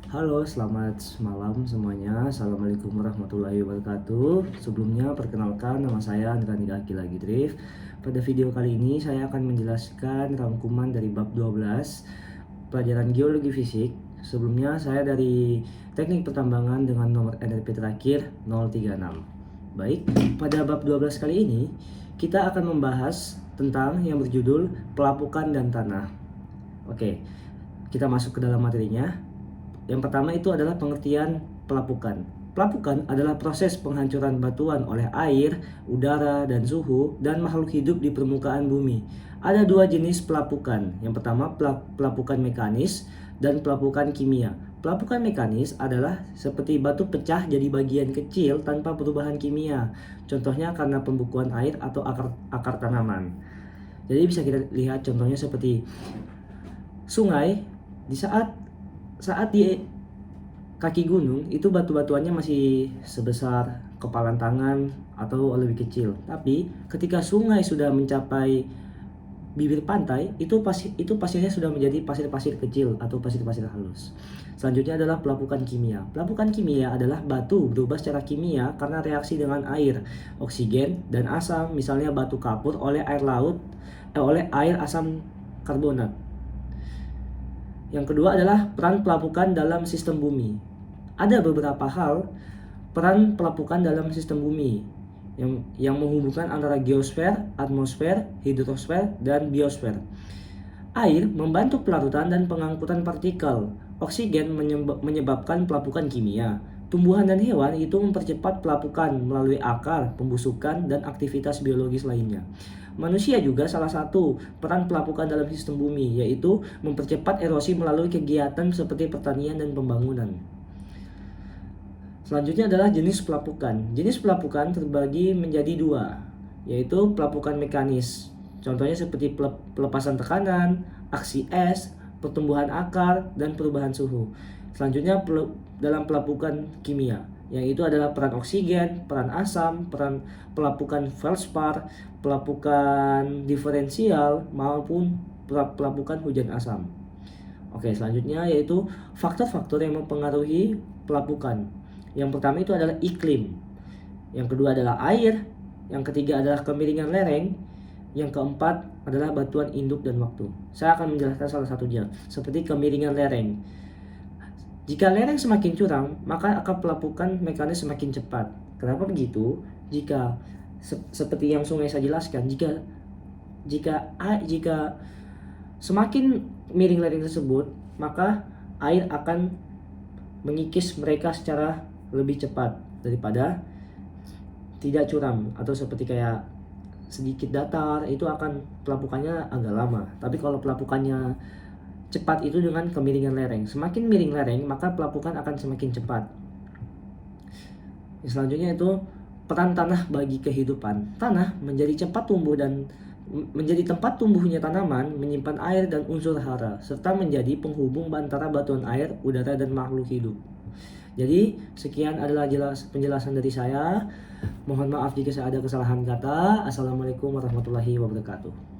Halo, selamat malam semuanya. Assalamualaikum warahmatullahi wabarakatuh. Sebelumnya, perkenalkan nama saya Andrani Akila Gidrif. Pada video kali ini, saya akan menjelaskan rangkuman dari bab 12 pelajaran geologi fisik. Sebelumnya, saya dari teknik pertambangan dengan nomor NRP terakhir 036. Baik, pada bab 12 kali ini, kita akan membahas tentang yang berjudul pelapukan dan tanah. Oke, kita masuk ke dalam materinya. Yang pertama itu adalah pengertian pelapukan. Pelapukan adalah proses penghancuran batuan oleh air, udara, dan suhu dan makhluk hidup di permukaan bumi. Ada dua jenis pelapukan. Yang pertama pelapukan mekanis dan pelapukan kimia. Pelapukan mekanis adalah seperti batu pecah jadi bagian kecil tanpa perubahan kimia. Contohnya karena pembekuan air atau akar tanaman. Jadi bisa kita lihat contohnya seperti sungai. Di saat di kaki gunung itu batu-batuannya masih sebesar kepalan tangan atau lebih kecil. Tapi ketika sungai sudah mencapai bibir pantai, itu pasirnya sudah menjadi pasir-pasir kecil atau pasir-pasir halus. Selanjutnya adalah pelapukan kimia. Pelapukan kimia adalah batu berubah secara kimia karena reaksi dengan air, oksigen, dan asam. Misalnya batu kapur oleh oleh air asam karbonat. Yang kedua adalah peran pelapukan dalam sistem bumi. Ada beberapa hal peran pelapukan dalam sistem bumi yang menghubungkan antara geosfer, atmosfer, hidrosfer, dan biosfer. Air membantu pelarutan dan pengangkutan partikel. Oksigen menyebabkan pelapukan kimia. Tumbuhan dan hewan itu mempercepat pelapukan melalui akar, pembusukan, dan aktivitas biologis lainnya. Manusia juga salah satu peran pelapukan dalam sistem bumi, yaitu mempercepat erosi melalui kegiatan seperti pertanian dan pembangunan. Selanjutnya adalah jenis pelapukan. Jenis pelapukan terbagi menjadi dua, yaitu pelapukan mekanis. Contohnya seperti pelepasan tekanan, aksi es, pertumbuhan akar, dan perubahan suhu. Selanjutnya dalam pelapukan kimia, yang itu adalah peran oksigen, peran asam, peran pelapukan feldspar, pelapukan diferensial, maupun pelapukan hujan asam. Oke, selanjutnya yaitu faktor-faktor yang mempengaruhi pelapukan. Yang pertama itu adalah iklim, yang kedua adalah air, yang ketiga adalah kemiringan lereng, yang keempat adalah batuan induk dan waktu. Saya akan menjelaskan salah satunya, seperti kemiringan lereng. Jika lereng semakin curam, maka akan pelapukan mekanis semakin cepat. Kenapa begitu? Jika seperti yang sungai saya jelaskan, jika semakin miring lereng tersebut, maka air akan mengikis mereka secara lebih cepat daripada tidak curam, atau seperti kayak sedikit datar, itu akan pelapukannya agak lama. Tapi kalau pelapukannya cepat itu dengan kemiringan lereng. Semakin miring lereng, maka pelapukan akan semakin cepat. Selanjutnya itu peran tanah bagi kehidupan. Tanah menjadi tempat tumbuhnya tanaman, menyimpan air dan unsur hara, serta menjadi penghubung antara batuan air, udara, dan makhluk hidup. Jadi sekian adalah penjelasan dari saya. Mohon maaf jika saya ada kesalahan kata. Assalamualaikum warahmatullahi wabarakatuh.